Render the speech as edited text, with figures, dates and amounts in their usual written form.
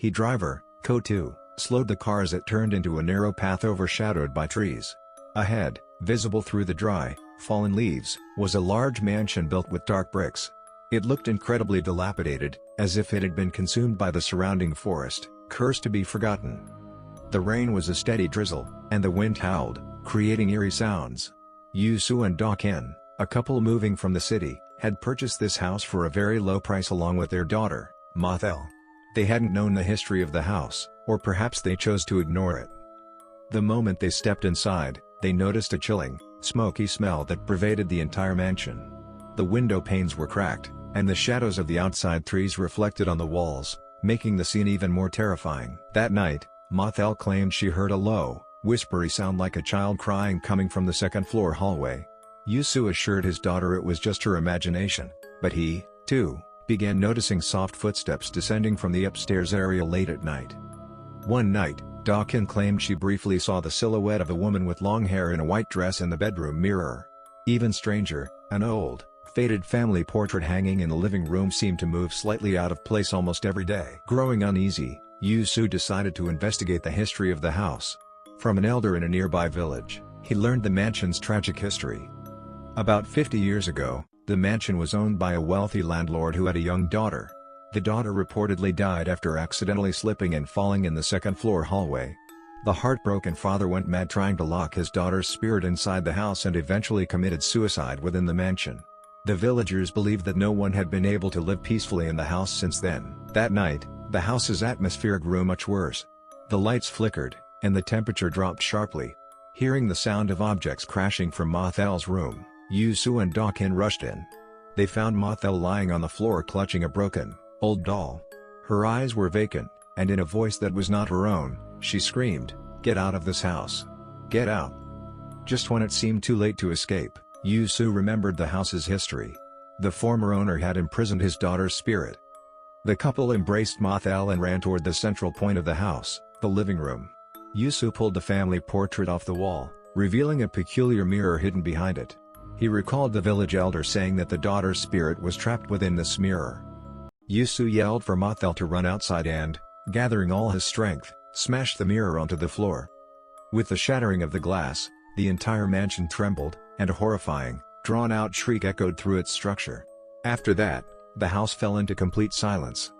He driver, Ko2, slowed the car as it turned into a narrow path overshadowed by trees. Ahead, visible through the dry, fallen leaves, was a large mansion built with dark bricks. It looked incredibly dilapidated, as if it had been consumed by the surrounding forest, cursed to be forgotten. The rain was a steady drizzle, and the wind howled, creating eerie sounds. Yoo-soo and Da-kin, a couple moving from the city, had purchased this house for a very low price along with their daughter, Ma-thel. They hadn't known the history of the house, or perhaps they chose to ignore it. The moment they stepped inside, they noticed a chilling, smoky smell that pervaded the entire mansion. The window panes were cracked, and the shadows of the outside trees reflected on the walls, making the scene even more terrifying. That night, Ma-thel claimed she heard a low, whispery sound like a child crying coming from the second-floor hallway. Yoo-soo assured his daughter it was just her imagination, but he, too, began noticing soft footsteps descending from the upstairs area late at night. One night, Da-kin claimed she briefly saw the silhouette of a woman with long hair in a white dress in the bedroom mirror. Even stranger, an old, faded family portrait hanging in the living room seemed to move slightly out of place almost every day. Growing uneasy, Yoo-soo decided to investigate the history of the house. From an elder in a nearby village, he learned the mansion's tragic history. About 50 years ago, the mansion was owned by a wealthy landlord who had a young daughter. The daughter reportedly died after accidentally slipping and falling in the second-floor hallway. The heartbroken father went mad trying to lock his daughter's spirit inside the house and eventually committed suicide within the mansion. The villagers believed that no one had been able to live peacefully in the house since then. That night, the house's atmosphere grew much worse. The lights flickered, and the temperature dropped sharply. Hearing the sound of objects crashing from Ma-thel's room, Yoo-soo and Da-kin rushed in. They found Ma-thel lying on the floor clutching a broken, old doll. Her eyes were vacant, and in a voice that was not her own, she screamed, "Get out of this house! Get out!" Just when it seemed too late to escape, Yoo-soo remembered the house's history. The former owner had imprisoned his daughter's spirit. The couple embraced Ma-thel and ran toward the central point of the house, the living room. Yoo-soo pulled the family portrait off the wall, revealing a peculiar mirror hidden behind it. He recalled the village elder saying that the daughter's spirit was trapped within this mirror. Yoo-soo yelled for Ma-thel to run outside and, gathering all his strength, smashed the mirror onto the floor. With the shattering of the glass, the entire mansion trembled, and a horrifying, drawn-out shriek echoed through its structure. After that, the house fell into complete silence.